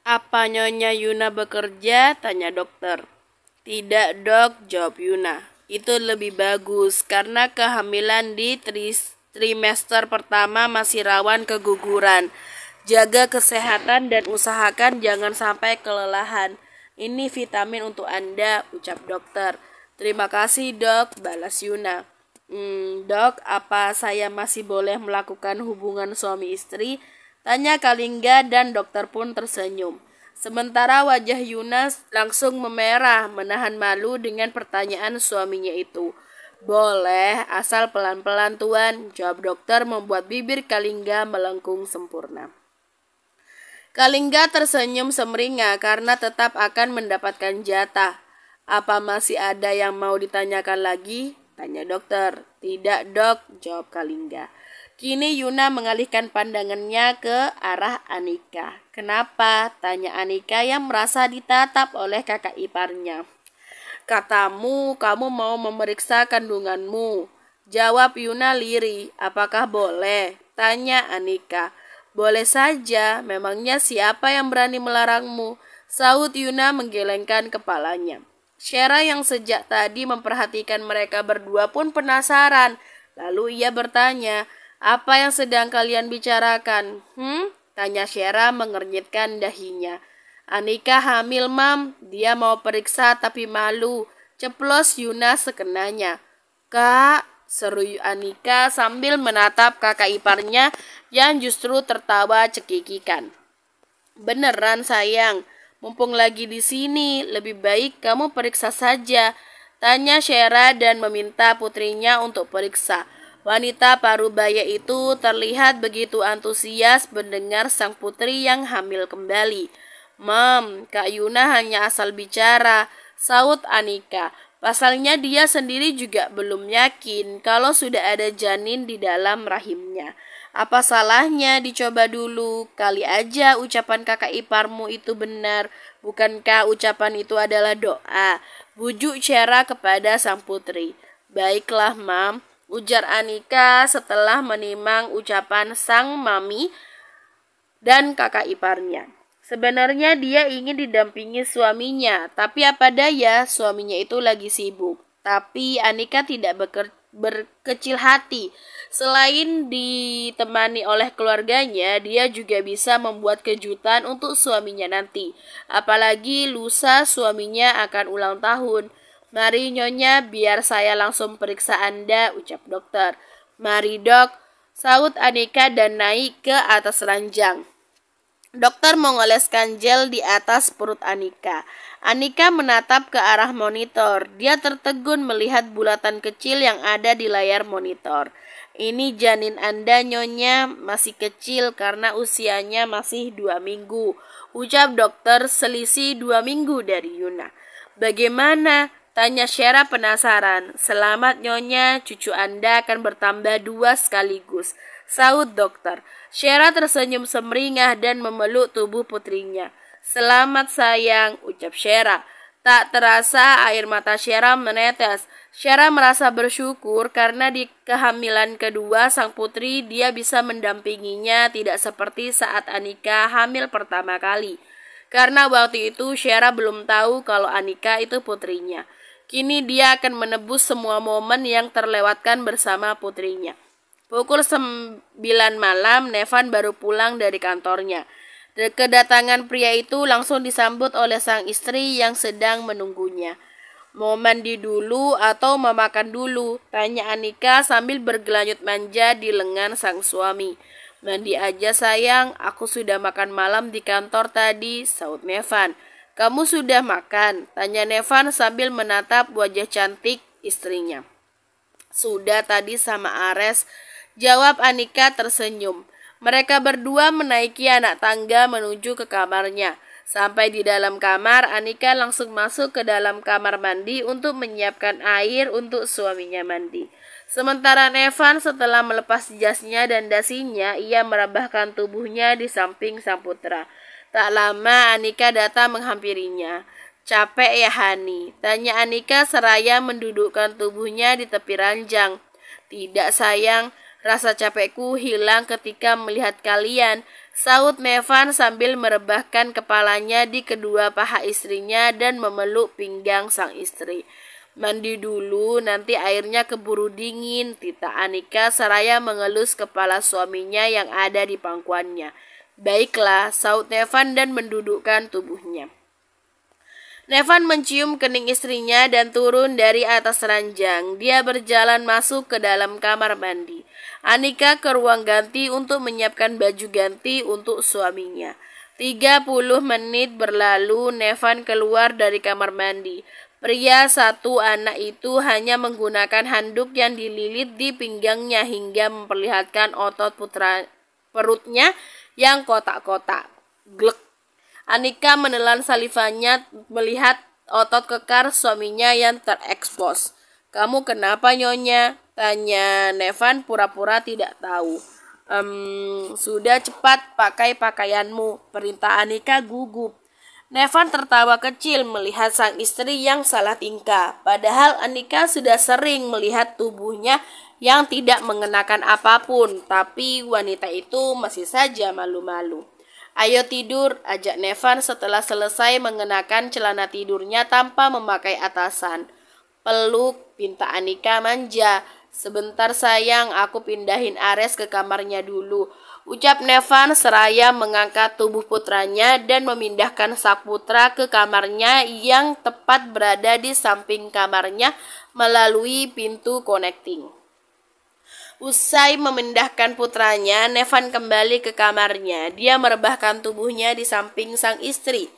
Apa Nyonya Yuna bekerja? Tanya dokter. Tidak dok, jawab Yuna. Itu lebih bagus karena kehamilan di trimester pertama masih rawan keguguran. Jaga kesehatan dan usahakan jangan sampai kelelahan. Ini vitamin untuk Anda, ucap dokter. Terima kasih dok, balas Yuna. Dok, apa saya masih boleh melakukan hubungan suami istri? Tanya Kalingga dan dokter pun tersenyum. Sementara wajah Yuna langsung memerah menahan malu dengan pertanyaan suaminya itu. Boleh, asal pelan-pelan tuan, jawab dokter membuat bibir Kalingga melengkung sempurna. Kalingga tersenyum semeringah karena tetap akan mendapatkan jatah. Apa masih ada yang mau ditanyakan lagi? Tanya dokter. Tidak dok, jawab Kalingga. Kini Yuna mengalihkan pandangannya ke arah Anika. Kenapa? Tanya Anika yang merasa ditatap oleh kakak iparnya. Katamu, kamu mau memeriksa kandunganmu. Jawab Yuna lirih. Apakah boleh? Tanya Anika. Boleh saja, memangnya siapa yang berani melarangmu? Saud Yuna menggelengkan kepalanya. Syera yang sejak tadi memperhatikan mereka berdua pun penasaran. Lalu ia bertanya, apa yang sedang kalian bicarakan? Tanya Syera mengernyitkan dahinya. Anika hamil mam, dia mau periksa tapi malu. Ceplos Yuna sekenanya. Kak, seru Anika sambil menatap kakak iparnya yang justru tertawa cekikikan. Beneran sayang, mumpung lagi di sini, lebih baik kamu periksa saja. Tanya Syera dan meminta putrinya untuk periksa. Wanita parubaya itu terlihat begitu antusias mendengar sang putri yang hamil kembali. Mam, Kak Yuna hanya asal bicara, saut Anika. Pasalnya dia sendiri juga belum yakin kalau sudah ada janin di dalam rahimnya. Apa salahnya dicoba dulu? Kali aja ucapan kakak iparmu itu benar. Bukankah ucapan itu adalah doa? Bujuk Syera kepada sang putri. Baiklah mam, ujar Anika setelah menimang ucapan sang mami dan kakak iparnya. Sebenarnya dia ingin didampingi suaminya, tapi apa daya suaminya itu lagi sibuk. Tapi Anika tidak berkecil hati. Selain ditemani oleh keluarganya, dia juga bisa membuat kejutan untuk suaminya nanti. Apalagi lusa suaminya akan ulang tahun. Mari Nyonya, biar saya langsung periksa Anda, ucap dokter. Mari dok, saut Anika dan naik ke atas ranjang. Dokter mengoleskan gel di atas perut Anika. Anika menatap ke arah monitor. Dia tertegun melihat bulatan kecil yang ada di layar monitor. Ini janin Anda Nyonya, masih kecil karena usianya masih 2 minggu. Ucap dokter selisih 2 minggu dari Yuna. Bagaimana? Tanya Syera penasaran. Selamat Nyonya, cucu Anda akan bertambah 2 sekaligus. Saud dokter. Syera tersenyum semeringah dan memeluk tubuh putrinya. Selamat sayang, ucap Syera. Tak terasa air mata Syera menetes. Syera merasa bersyukur karena di kehamilan kedua sang putri dia bisa mendampinginya tidak seperti saat Anika hamil pertama kali. Karena waktu itu Syera belum tahu kalau Anika itu putrinya. Kini dia akan menebus semua momen yang terlewatkan bersama putrinya. Pukul 9 malam, Nevan baru pulang dari kantornya. Kedatangan pria itu langsung disambut oleh sang istri yang sedang menunggunya. Mau mandi dulu atau mau makan dulu? Tanya Anika sambil bergelanjut manja di lengan sang suami. Mandi aja sayang, aku sudah makan malam di kantor tadi, saut Nevan. Kamu sudah makan? Tanya Nevan sambil menatap wajah cantik istrinya. Sudah tadi sama Ares, jawab Anika tersenyum. Mereka berdua menaiki anak tangga menuju ke kamarnya. Sampai di dalam kamar, Anika langsung masuk ke dalam kamar mandi untuk menyiapkan air untuk suaminya mandi. Sementara Nevan setelah melepas jasnya dan dasinya, ia merabahkan tubuhnya di samping sang putra. Tak lama Anika datang menghampirinya. Capek ya Hani? Tanya Anika seraya mendudukkan tubuhnya di tepi ranjang. Tidak sayang, rasa capekku hilang ketika melihat kalian. Sahut Nevan sambil merebahkan kepalanya di kedua paha istrinya dan memeluk pinggang sang istri. Mandi dulu, nanti airnya keburu dingin, Tita Anika seraya mengelus kepala suaminya yang ada di pangkuannya. Baiklah, sahut Nevan dan mendudukkan tubuhnya. Nevan mencium kening istrinya dan turun dari atas ranjang. Dia berjalan masuk ke dalam kamar mandi. Anika ke ruang ganti untuk menyiapkan baju ganti untuk suaminya. 30 menit berlalu, Nevan keluar dari kamar mandi. Pria satu anak itu hanya menggunakan handuk yang dililit di pinggangnya hingga memperlihatkan otot perutnya yang kotak-kotak. Glek. Anika menelan salivanya melihat otot kekar suaminya yang terekspos. Kamu kenapa, Nyonya? Tanya Nevan pura-pura tidak tahu. Sudah cepat pakai pakaianmu, perintah Anika gugup. Nevan tertawa kecil melihat sang istri yang salah tingkah. Padahal Anika sudah sering melihat tubuhnya yang tidak mengenakan apapun. Tapi wanita itu masih saja malu-malu. Ayo tidur, ajak Nevan setelah selesai mengenakan celana tidurnya tanpa memakai atasan. Peluk, pinta Anika manja. Sebentar sayang, aku pindahin Ares ke kamarnya dulu, ucap Nevan seraya mengangkat tubuh putranya dan memindahkan sang putra ke kamarnya yang tepat berada di samping kamarnya melalui pintu connecting. Usai memindahkan putranya, Nevan kembali ke kamarnya. Dia merebahkan tubuhnya di samping sang istri.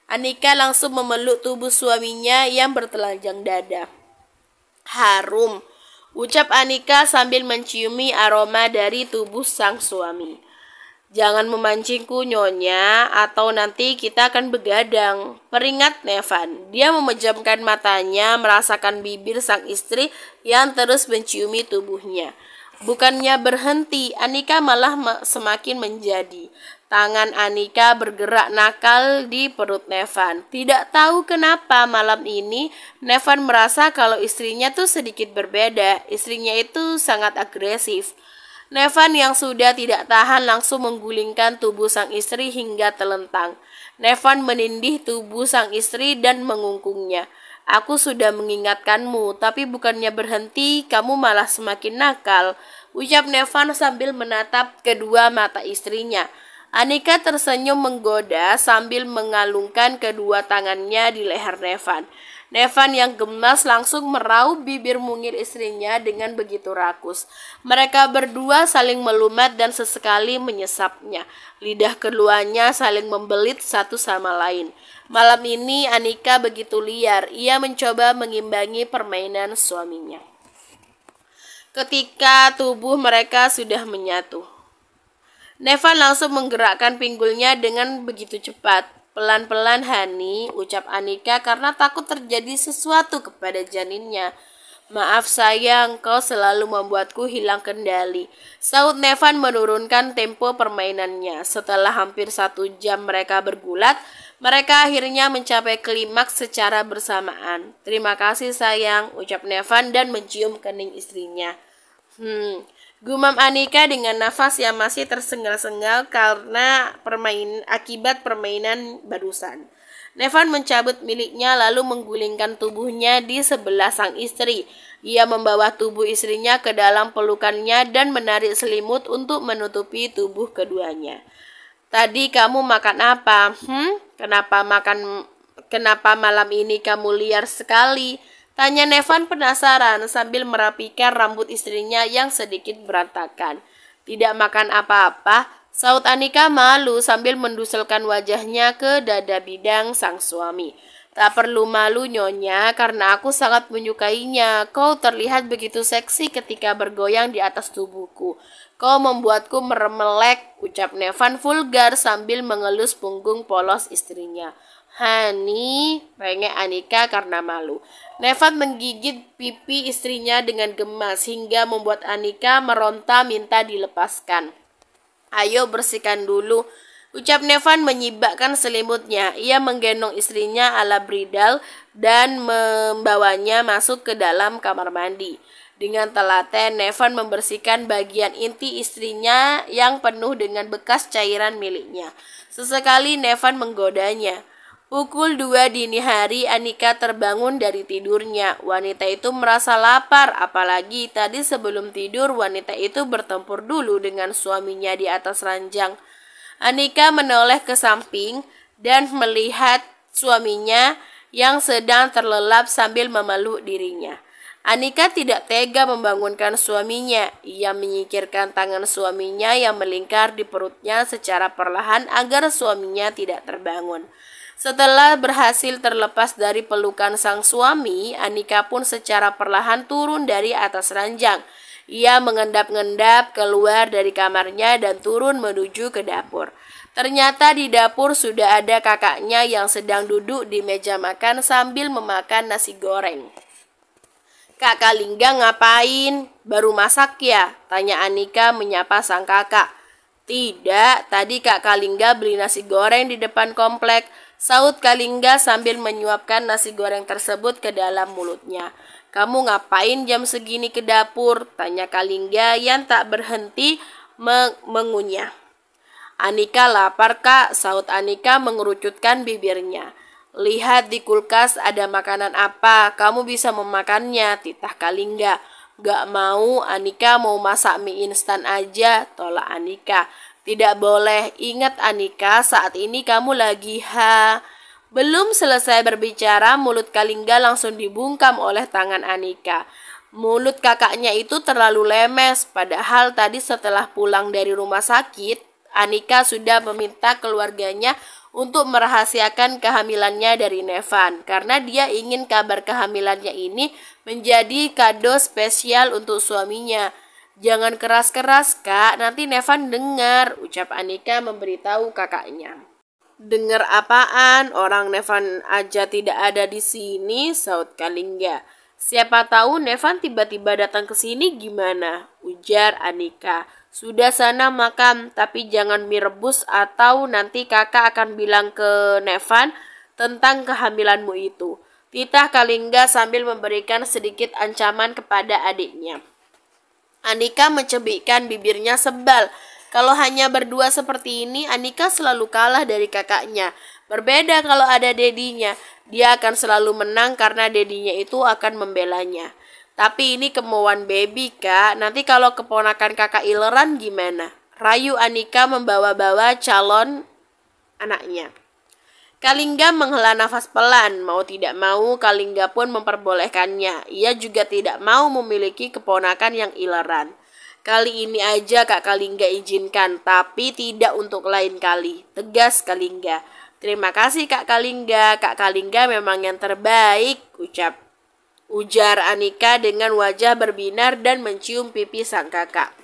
Anika langsung memeluk tubuh suaminya yang bertelanjang dada. Harum, ucap Anika sambil menciumi aroma dari tubuh sang suami. Jangan memancingku, Nyonya, atau nanti kita akan begadang, peringat Nevan. Dia memejamkan matanya merasakan bibir sang istri yang terus menciumi tubuhnya. Bukannya berhenti, Anika malah semakin menjadi. Tangan Anika bergerak nakal di perut Nevan. Tidak tahu kenapa malam ini Nevan merasa kalau istrinya tuh sedikit berbeda. Istrinya itu sangat agresif. Nevan yang sudah tidak tahan langsung menggulingkan tubuh sang istri hingga telentang. Nevan menindih tubuh sang istri dan mengungkungnya. Aku sudah mengingatkanmu, tapi bukannya berhenti, kamu malah semakin nakal, ucap Nevan sambil menatap kedua mata istrinya. Anika tersenyum menggoda sambil mengalungkan kedua tangannya di leher Nevan. Nevan yang gemas langsung meraup bibir mungil istrinya dengan begitu rakus. Mereka berdua saling melumat dan sesekali menyesapnya. Lidah keduanya saling membelit satu sama lain. Malam ini Anika begitu liar. Ia mencoba mengimbangi permainan suaminya. Ketika tubuh mereka sudah menyatu, Nevan langsung menggerakkan pinggulnya dengan begitu cepat. Pelan-pelan Hani, ucap Anika karena takut terjadi sesuatu kepada janinnya. Maaf sayang, kau selalu membuatku hilang kendali, sahut Nevan menurunkan tempo permainannya. Setelah hampir 1 jam mereka bergulat, mereka akhirnya mencapai klimaks secara bersamaan. Terima kasih sayang, ucap Nevan dan mencium kening istrinya. Gumam Anika dengan nafas yang masih tersengal-sengal karena akibat permainan barusan. Nevan mencabut miliknya lalu menggulingkan tubuhnya di sebelah sang istri. Ia membawa tubuh istrinya ke dalam pelukannya dan menarik selimut untuk menutupi tubuh keduanya. Tadi kamu makan apa? Kenapa malam ini kamu liar sekali? Tanya Nevan penasaran sambil merapikan rambut istrinya yang sedikit berantakan. Tidak makan apa-apa, sahut Anika malu sambil menduselkan wajahnya ke dada bidang sang suami. Tak perlu malu Nyonya, karena aku sangat menyukainya. Kau terlihat begitu seksi ketika bergoyang di atas tubuhku. Kau membuatku meremelek, ucap Nevan vulgar sambil mengelus punggung polos istrinya. Hani, rengek Anika karena malu. Nevan menggigit pipi istrinya dengan gemas hingga membuat Anika meronta minta dilepaskan. Ayo bersihkan dulu, ucap Nevan menyibakkan selimutnya. Ia menggendong istrinya ala bridal dan membawanya masuk ke dalam kamar mandi. Dengan telaten, Nevan membersihkan bagian inti istrinya yang penuh dengan bekas cairan miliknya. Sesekali Nevan menggodanya. Pukul 2 dini hari, Anika terbangun dari tidurnya. Wanita itu merasa lapar, apalagi tadi sebelum tidur wanita itu bertempur dulu dengan suaminya di atas ranjang. Anika menoleh ke samping dan melihat suaminya yang sedang terlelap sambil memeluk dirinya. Anika tidak tega membangunkan suaminya. Ia menyingkirkan tangan suaminya yang melingkar di perutnya secara perlahan agar suaminya tidak terbangun. Setelah berhasil terlepas dari pelukan sang suami, Anika pun secara perlahan turun dari atas ranjang. Ia mengendap-endap keluar dari kamarnya dan turun menuju ke dapur. Ternyata di dapur sudah ada kakaknya yang sedang duduk di meja makan sambil memakan nasi goreng. "Kak Kalingga ngapain? Baru masak ya?" tanya Anika menyapa sang kakak. "Tidak, tadi Kak Kalingga beli nasi goreng di depan komplek," saut Kalingga sambil menyuapkan nasi goreng tersebut ke dalam mulutnya. "Kamu ngapain jam segini ke dapur?" tanya Kalingga yang tak berhenti mengunyah. "Anika lapar Kak," saut Anika mengerucutkan bibirnya. "Lihat di kulkas ada makanan apa, kamu bisa memakannya," titah Kalingga. "Gak mau, Anika mau masak mie instan aja," tolak Anika. "Tidak boleh, ingat Anika, saat ini kamu lagi Belum selesai berbicara, mulut Kalingga langsung dibungkam oleh tangan Anika. Mulut kakaknya itu terlalu lemes, padahal tadi setelah pulang dari rumah sakit, Anika sudah meminta keluarganya untuk merahasiakan kehamilannya dari Nevan karena dia ingin kabar kehamilannya ini menjadi kado spesial untuk suaminya. "Jangan keras-keras Kak, nanti Nevan dengar," ucap Anika memberitahu kakaknya. "Dengar apaan? Orang Nevan aja tidak ada di sini," saut Kalingga. "Siapa tahu Nevan tiba-tiba datang ke sini gimana?" ujar Anika. "Sudah sana makan, tapi jangan mie rebus atau nanti kakak akan bilang ke Nevan tentang kehamilanmu itu," titah Kalingga sambil memberikan sedikit ancaman kepada adiknya. Anika mencebikkan bibirnya sebal. Kalau hanya berdua seperti ini, Anika selalu kalah dari kakaknya. Berbeda kalau ada dedinya, dia akan selalu menang karena dedinya itu akan membelanya. "Tapi ini kemauan baby Kak, nanti kalau keponakan kakak ileran gimana?" rayu Anika membawa-bawa calon anaknya. Kalingga menghela nafas pelan, mau tidak mau Kalingga pun memperbolehkannya. Ia juga tidak mau memiliki keponakan yang ileran. "Kali ini aja Kak Kalingga izinkan, tapi tidak untuk lain kali," tegas Kalingga. "Terima kasih Kak Kalingga, Kak Kalingga memang yang terbaik," ujar Anika dengan wajah berbinar dan mencium pipi sang kakak.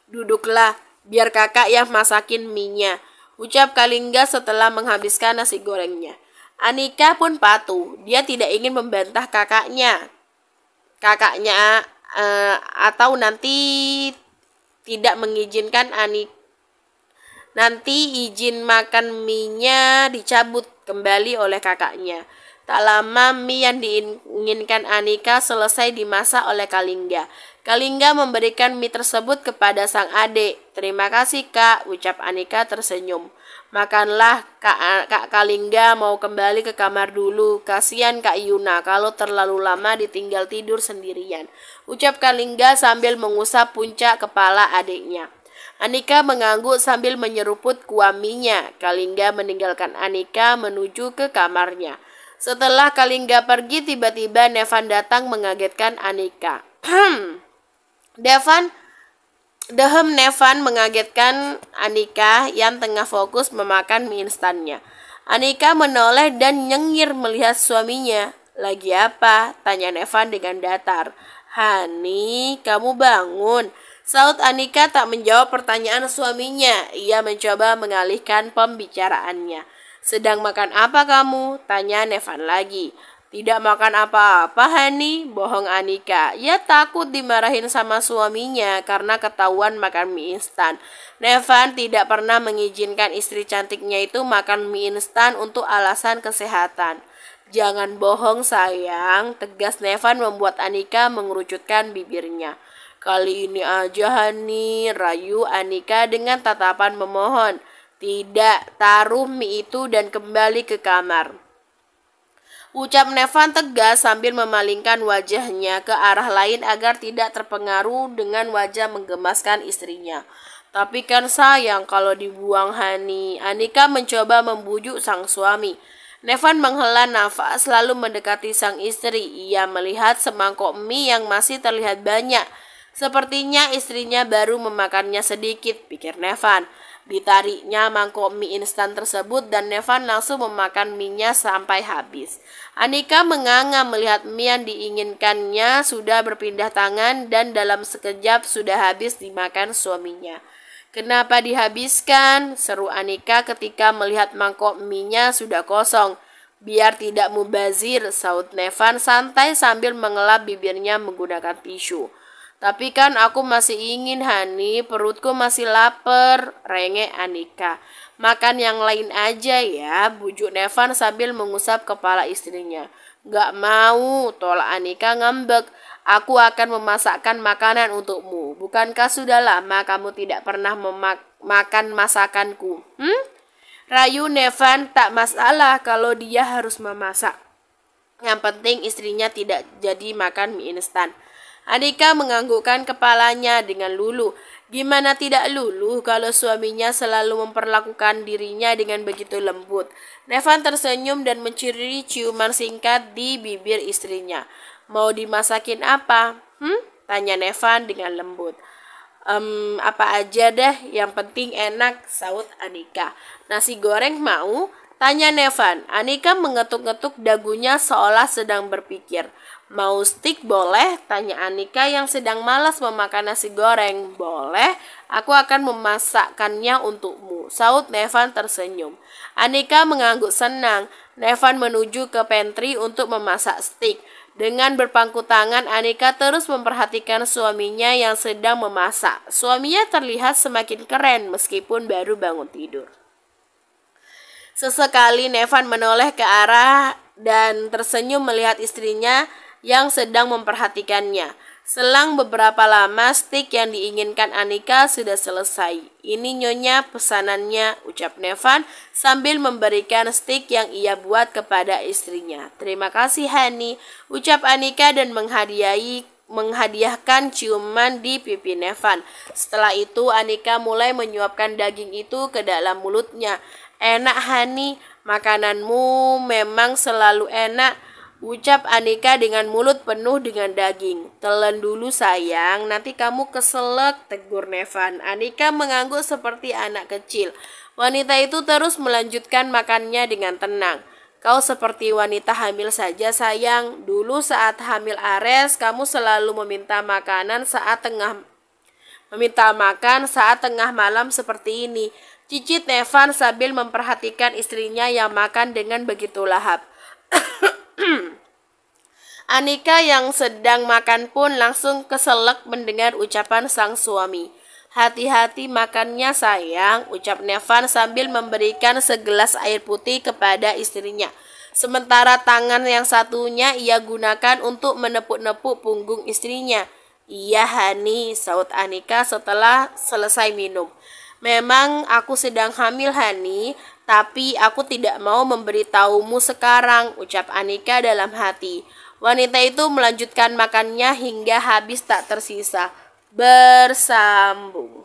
"Duduklah, biar kakak yang masakin mie-nya," ucap Kalingga setelah menghabiskan nasi gorengnya. Anika pun patuh, dia tidak ingin membantah kakaknya atau nanti tidak mengizinkan nanti izin makan mie-nya dicabut kembali oleh kakaknya. Tak lama mie yang diinginkan Anika selesai dimasak oleh Kalingga. Kalingga memberikan mie tersebut kepada sang adik. "Terima kasih Kak," ucap Anika tersenyum. "Makanlah Kak Kalingga mau kembali ke kamar dulu. Kasihan Kak Yuna kalau terlalu lama ditinggal tidur sendirian," ucap Kalingga sambil mengusap puncak kepala adiknya. Anika mengangguk sambil menyeruput kuah mie-nya. Kalingga meninggalkan Anika menuju ke kamarnya. Setelah Kalingga pergi, tiba-tiba Nevan datang mengagetkan Anika. Nevan mengagetkan Anika yang tengah fokus memakan mie instannya. Anika menoleh dan nyengir melihat suaminya. "Lagi apa?" tanya Nevan dengan datar. "Hani, kamu bangun?" saut Anika tak menjawab pertanyaan suaminya. Ia mencoba mengalihkan pembicaraannya. "Sedang makan apa kamu?" tanya Nevan lagi. "Tidak makan apa-apa, Hani," bohong Anika. Ia takut dimarahin sama suaminya karena ketahuan makan mie instan. Nevan tidak pernah mengizinkan istri cantiknya itu makan mie instan untuk alasan kesehatan. Jangan bohong sayang, tegas Nevan membuat Anika mengerucutkan bibirnya. Kali ini aja Hani, rayu Anika dengan tatapan memohon. Tidak, taruh mie itu dan kembali ke kamar. Ucap Nevan tegas sambil memalingkan wajahnya ke arah lain agar tidak terpengaruh dengan wajah menggemaskan istrinya. Tapi kan sayang kalau dibuang Hani. Anika mencoba membujuk sang suami. Nevan menghela nafas lalu mendekati sang istri. Ia melihat semangkok mie yang masih terlihat banyak. Sepertinya istrinya baru memakannya sedikit, pikir Nevan. Ditariknya mangkok mie instan tersebut dan Nevan langsung memakan mie-nya sampai habis. Anika menganga melihat mie yang diinginkannya sudah berpindah tangan dan dalam sekejap sudah habis dimakan suaminya. Kenapa dihabiskan? Seru Anika ketika melihat mangkok mie-nya sudah kosong. Biar tidak mubazir, saut Nevan santai sambil mengelap bibirnya menggunakan tisu. Tapi kan aku masih ingin Hani, perutku masih lapar, rengek Anika. Makan yang lain aja ya, bujuk Nevan sambil mengusap kepala istrinya. Gak mau, tolak Anika ngambek. Aku akan memasakkan makanan untukmu. Bukankah sudah lama kamu tidak pernah makan masakanku? Rayu Nevan tak masalah kalau dia harus memasak. Yang penting istrinya tidak jadi makan mie instan. Anika menganggukkan kepalanya dengan luluh. Gimana tidak luluh kalau suaminya selalu memperlakukan dirinya dengan begitu lembut. Nevan tersenyum dan mencuri ciuman singkat di bibir istrinya. Mau dimasakin apa? Tanya Nevan dengan lembut. Apa aja deh, yang penting enak, saut Anika. Nasi goreng mau? Tanya Nevan. Anika mengetuk-ngetuk dagunya seolah sedang berpikir. Mau stik boleh? Tanya Anika yang sedang malas memakan nasi goreng. Boleh, aku akan memasakkannya untukmu, saut Nevan tersenyum. Anika mengangguk senang. Nevan menuju ke pantry untuk memasak stik. Dengan berpangku tangan, Anika terus memperhatikan suaminya yang sedang memasak. Suaminya terlihat semakin keren meskipun baru bangun tidur. Sesekali Nevan menoleh ke arah dan tersenyum melihat istrinya yang sedang memperhatikannya. Selang beberapa lama, stik yang diinginkan Anika sudah selesai. Ini nyonya pesanannya, ucap Nevan sambil memberikan stik yang ia buat kepada istrinya. Terima kasih Hani, ucap Anika dan menghadiahkan ciuman di pipi Nevan. Setelah itu Anika mulai menyuapkan daging itu ke dalam mulutnya. Enak Hani, makananmu memang selalu enak, ucap Anika dengan mulut penuh dengan daging. Telan dulu sayang, nanti kamu keselak, tegur Nevan. Anika mengangguk seperti anak kecil. Wanita itu terus melanjutkan makannya dengan tenang. Kau seperti wanita hamil saja sayang. Dulu saat hamil Ares, kamu selalu meminta makan saat tengah malam seperti ini. Cicit Nevan sambil memperhatikan istrinya yang makan dengan begitu lahap. Anika yang sedang makan pun langsung keselak mendengar ucapan sang suami. Hati-hati makannya sayang, ucap Nevan sambil memberikan segelas air putih kepada istrinya. Sementara tangan yang satunya ia gunakan untuk menepuk-nepuk punggung istrinya. Iya Hani, saut Anika setelah selesai minum. Memang aku sedang hamil Hani, tapi aku tidak mau memberitahumu sekarang, ucap Anika dalam hati. Wanita itu melanjutkan makannya hingga habis tak tersisa. Bersambung.